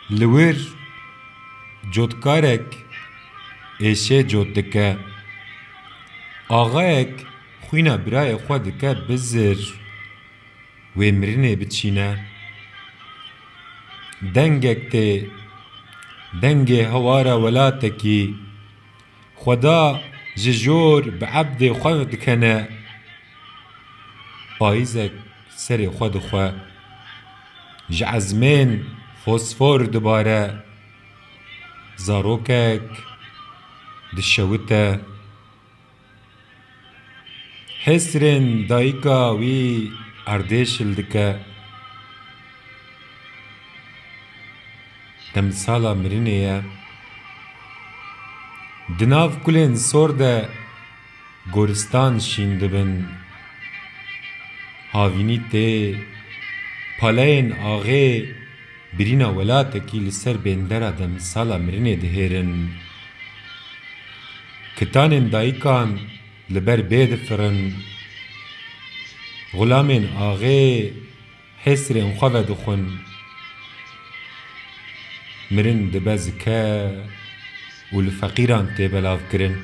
لور جودکارک ایشه جود دکه آغایک خوینا برای خود دکه بزر و مرینه بچینه دنگک ته دنگ هوارا ولاتکی خدا ججور بعبد خود کنه پاییزک سر خود خو جعزمین فوسفور دوباره زاروکک دشوته حسرن دایکا وی اردشل دکه تمثالا مرینه دناف کلین سورده گورستان شیندبن هاوینی ته پالین آغه برینا ولاتکی لسر بندره دمثالا مرینه دهیرن کتانین دایکان لبر بید فرن غلامین آغه حسرین خواه دخون مرن دبزکه و الفقیران تبلاف کرن